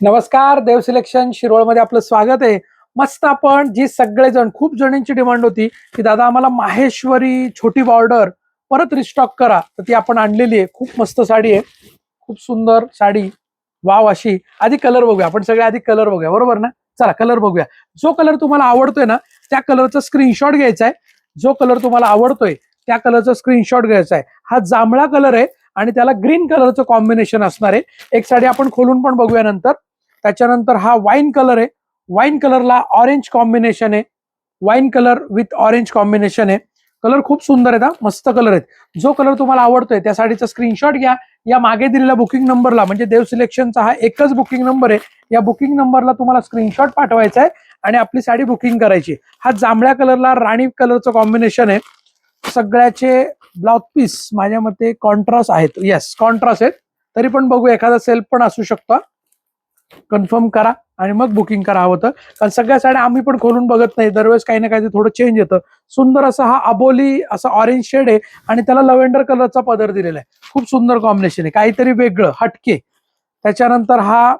नमस्कार, देव सिलेक्शन शिरोळमध्ये आपलं स्वागत आहे. मस्त आपण जी सगळेजण खूप जणांची डिमांड होती की दादा आम्हाला माहेश्वरी छोटी बॉर्डर परत रिस्टॉक करा, तर ती आपण आणलेली आहे. खूप मस्त साडी आहे, खूप सुंदर साडी. वाव अशी. आधी कलर बघूया आपण, सगळे आधी कलर बघूया, बरोबर ना? चला कलर बघूया. जो कलर तुम्हाला आवडतोय ना त्या कलरचा स्क्रीनशॉट घ्यायचा आहे. जो कलर तुम्हाला आवडतोय त्या कलरचा स्क्रीनशॉट घ्यायचा आहे. हा जांभळा कलर आहे आणि त्याला ग्रीन कलरचं कॉम्बिनेशन असणार आहे. एक साडी आपण खोलून पण बघूया नंतर. त्याच्यानंतर हा वाईन कलर आहे. वाईन कलरला ऑरेंज कॉम्बिनेशन आहे. Wine colour with orange combination आहे. कलर खूप सुंदर आहेत, हा मस्त कलर आहेत. जो कलर तुम्हाला आवडतोय त्या साडीचा स्क्रीनशॉट घ्या. या मागे दिलेल्या बुकिंग नंबरला, म्हणजे देव सिलेक्शनचा हा एकच बुकिंग नंबर आहे, या बुकिंग नंबरला तुम्हाला स्क्रीनशॉट पाठवायचा आहे आणि आपली साडी बुकिंग करायची. हा जांभळ्या कलरला राणी कलरचं कॉम्बिनेशन आहे. सगळ्याचे ब्लाउज पीस माझ्या मते कॉन्ट्रास्ट आहेत. येस, कॉन्ट्रास्ट आहेत. तरी पण बघू, एखादा सेल्फ पण असू शकतो. कन्फर्म करा आणि मग बुकिंग करा हवं तर, कारण सगळ्या साड्या आम्ही पण खोलून बघत नाही. दरवेळेस काही ना काही थोडं चेंज येतं. सुंदर असा हा अबोली असा ऑरेंज शेड आहे आणि त्याला लव्हेंडर कलरचा पदर दिलेला आहे. खूप सुंदर कॉम्बिनेशन आहे, काहीतरी वेगळं हटके. त्याच्यानंतर हा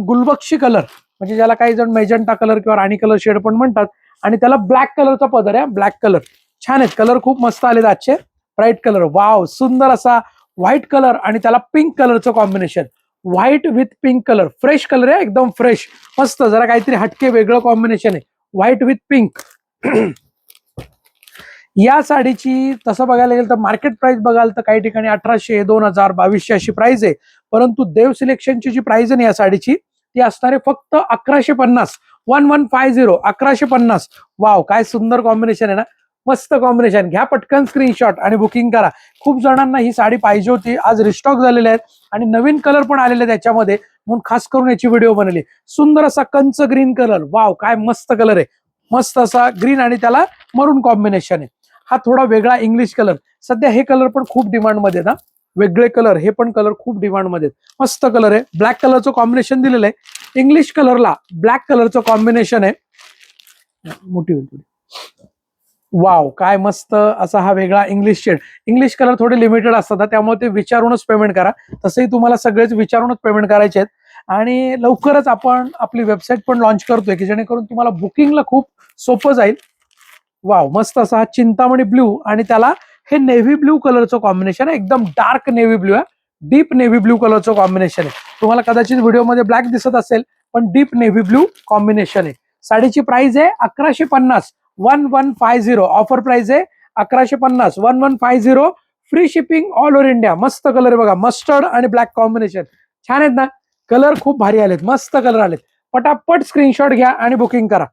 गुलबक्षी कलर, म्हणजे ज्याला काही जण मेजंटा कलर किंवा राणी कलर शेड पण म्हणतात, आणि त्याला ब्लॅक कलरचा पदर आहे. ब्लॅक कलर छान आहेत. कलर खूप मस्त आले आजचे. ब्राईट कलर, वाव, सुंदर असा व्हाईट कलर आणि त्याला पिंक कलरचं combination. White with pink colour, fresh colour आहे, एकदम फ्रेश, मस्त, जरा काहीतरी हटके वेगळं कॉम्बिनेशन आहे. White with pink. या साडीची तसं बघायला गेलं तर मार्केट प्राइस बघाल तर काही ठिकाणी 1800, 2000, 2200 अशी प्राइस आहे. परंतु देव सिलेक्शनची जी प्राइस आहे ना या साडीची, ती असणार आहे फक्त 1150. 1150, 1150. वाव, काय सुंदर कॉम्बिनेशन आहे ना, मस्त कॉम्बिनेशन. घ्या पटकन स्क्रीनशॉट आणि बुकिंग करा. खूप जणांना ही साडी पाहिजे होती, आज रिस्टॉक झालेले आहेत आणि नवीन कलर पण आलेले आहेत त्याच्यामध्ये, म्हणून खास करून याची व्हिडिओ बनवली. सुंदर असा कंच ग्रीन कलर, वाव काय मस्त कलर आहे. मस्त असा ग्रीन आणि त्याला मरून कॉम्बिनेशन आहे. हा थोडा वेगळा इंग्लिश कलर, सध्या हे कलर पण खूप डिमांड मध्ये ना, वेगळे कलर, हे पण कलर खूप डिमांड मध्ये. मस्त कलर आहे. ब्लॅक कलरचं कॉम्बिनेशन दिलेलं आहे. इंग्लिश कलरला ब्लॅक कलरचं कॉम्बिनेशन आहे. मोठी होती. वाव, काय मस्त असा हा वेगळा इंग्लिश शेड. इंग्लिश कलर थोडे लिमिटेड असतात, त्यामुळे ते विचारूनच पेमेंट करा. तसंही तुम्हाला सगळेच विचारूनच पेमेंट करायचे आहेत. आणि लवकरच आपण आपली वेबसाईट पण लॉन्च करतोय की जेणेकरून तुम्हाला बुकिंगला खूप सोपं जाईल. वाव, मस्त असा चिंतामणी ब्ल्यू आणि त्याला हे नेव्ही ब्ल्यू कलरचं कॉम्बिनेशन आहे. एकदम डार्क नेव्ही ब्ल्यू आहे, डीप नेव्ही ब्ल्यू कलरचं कॉम्बिनेशन आहे. तुम्हाला कदाचित व्हिडिओमध्ये ब्लॅक दिसत असेल, पण डीप नेव्ही ब्ल्यू कॉम्बिनेशन आहे. साडीची प्राइस आहे 1150. 1150 ऑफर प्राइस आहे 1150. 1150 free shipping all over India. मस्त कलर आहे बघा, मस्टर्ड आणि ब्लॅक कॉम्बिनेशन. छान आहेत ना कलर, खूप भारी आलेत, मस्त कलर आलेत. पटापट स्क्रीनशॉट घ्या आणि बुकिंग करा.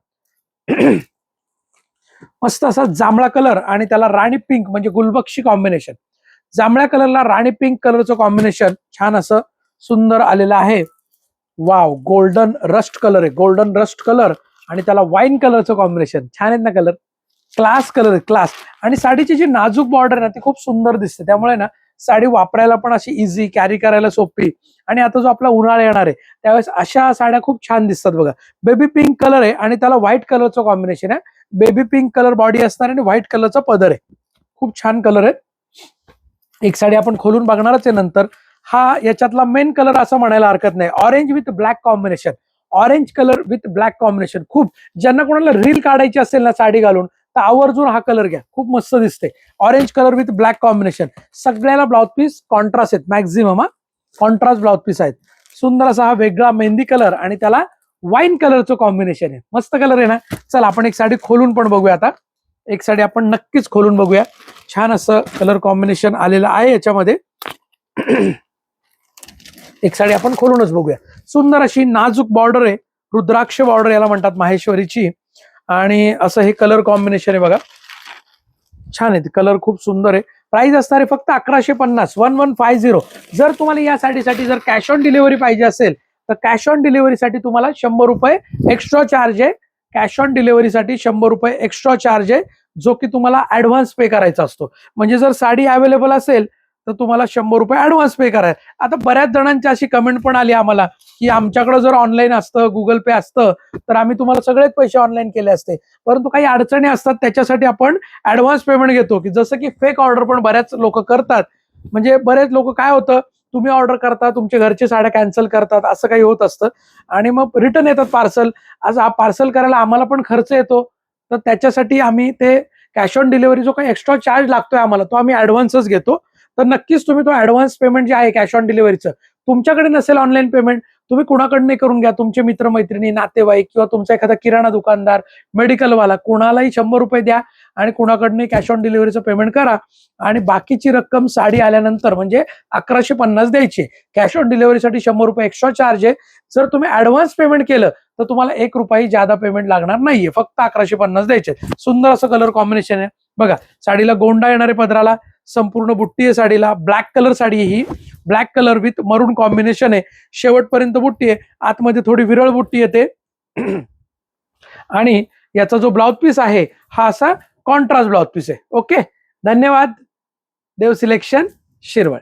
मस्त असा जांभळा कलर आणि त्याला राणी पिंक म्हणजे गुलबक्षी कॉम्बिनेशन. जांभळ्या कलरला राणी पिंक कलरचं कॉम्बिनेशन छान असं सुंदर आलेलं आहे. वाव, गोल्डन रस्ट कलर आहे, गोल्डन रस्ट कलर आणि त्याला वाईन कलरचं कॉम्बिनेशन. छान आहेत ना कलर, क्लास कलर आहे, क्लास. आणि साडीची जी नाजूक बॉर्डर आहे ना ती खूप सुंदर दिसते, त्यामुळे ना साडी वापरायला पण अशी इझी, कॅरी करायला सोपी. आणि आता जो आपला उन्हाळा येणार आहे त्यावेळेस अशा साड्या खूप छान दिसतात बघा. बेबी पिंक कलर आहे आणि त्याला व्हाईट कलरचं कॉम्बिनेशन आहे. बेबी पिंक कलर बॉडी असणार आणि व्हाईट कलरचा पदर आहे. खूप छान कलर आहे. एक साडी आपण खोलून बघणारच आहे नंतर. हा याच्यातला मेन कलर असं म्हणायला हरकत नाही. Orange with black combination. Orange colour with black combination. खूप ज्यांना कोणाला रील काढायची असेल ना साडी घालून तर आवर्जून हा कलर घ्या, खूप मस्त दिसते. Orange colour with black combination. सगळ्याला ब्लाउज पीस कॉन्ट्रास्ट आहेत, मॅक्झिमम कॉन्ट्रास्ट ब्लाउज पीस आहेत. सुंदर असा हा वेगळा मेहंदी कलर आणि त्याला वाईन कलरचं कॉम्बिनेशन आहे. मस्त कलर आहे ना. चला आपण एक साडी खोलून पण बघूया आता. एक साडी आपण नक्कीच खोलून बघूया. छान असं कलर कॉम्बिनेशन आलेलं आहे याच्यामध्ये. एक साडी आपण खोलूनच बघूया. सुंदर अशी नाजूक बॉर्डर आहे, रुद्राक्ष बॉर्डर याला म्हणतात माहेश्वरीची. आणि असं हे कलर कॉम्बिनेशन आहे बघा, छान आहे. कलर खूप सुंदर आहे. प्राइस असणार आहे फक्त 1150. 1150. जर तुम्हाला या साडीसाठी जर कॅश ऑन डिलिव्हरी पाहिजे असेल तर कॅश ऑन डिलिव्हरीसाठी तुम्हाला 100 रुपये एक्स्ट्रा चार्ज आहे. कॅश ऑन डिलिव्हरीसाठी 100 रुपये एक्स्ट्रा चार्ज आहे, जो की तुम्हाला ऍडव्हान्स पे करायचा असतो. म्हणजे जर साडी अवेलेबल असेल तर तुम्हाला 100 रुपये ऍडव्हान्स पे करायचं. आता बऱ्याच जणांची अशी कमेंट पण आली आम्हाला की आमच्याकडे जर ऑनलाईन असतं, गुगल पे असतं तर आम्ही तुम्हाला सगळेच पैसे ऑनलाईन केले असते. परंतु काही अडचणी असतात, त्याच्यासाठी आपण ऍडव्हान्स पेमेंट घेतो. की जसं की फेक ऑर्डर पण बऱ्याच लोक करतात. म्हणजे बरेच लोक काय होतं, तुम्ही ऑर्डर करता, तुमच्या घरचे साड्या कॅन्सल करतात, असं काही होत असतं आणि मग रिटर्न येतात पार्सल. आज पार्सल करायला आम्हाला पण खर्च येतो, तर त्याच्यासाठी आम्ही ते कॅश ऑन डिलिव्हरी जो काही एक्स्ट्रा चार्ज लागतोय आम्हाला तो आम्ही ऍडव्हान्सच घेतो. तर नक्कीच तुम्ही तो ऍडव्हान्स पेमेंट जे आहे कॅश ऑन डिलिव्हरीचं, तुमच्याकडे नसेल ऑनलाईन पेमेंट, तुम्ही कुणाकडनं करून घ्या, तुमचे मित्रमैत्रिणी, नातेवाईक किंवा तुमचा एखादा किराणा दुकानदार, मेडिकलवाला, कुणालाही 100 रुपये द्या आणि कुणाकडनं कॅश ऑन डिलिव्हरीचं पेमेंट करा आणि बाकीची रक्कम साडी आल्यानंतर म्हणजे 1150 द्यायची. कॅश ऑन डिलिव्हरीसाठी 100 रुपये एक्स्ट्रा चार्ज आहे. जर तुम्ही ऍडव्हान्स पेमेंट केलं तर तुम्हाला 1 रुपयाही जादा पेमेंट लागणार नाहीये, फक्त 1150 द्यायचे. सुंदर असं कलर कॉम्बिनेशन आहे बघा. साडीला गोंडा येणारे पदराला, संपूर्ण बुट्टी आहे साडीला. ब्लॅक कलर साडी ही, black colour with maroon combination आहे. शेवटपर्यंत बुट्टी आहे, आतमध्ये थोडी विरळ बुट्टी येते आणि याचा जो ब्लाउज पीस आहे हा असा कॉन्ट्रास्ट ब्लाउज पीस आहे. ओके, धन्यवाद. देव सिलेक्शन, शिरवळ.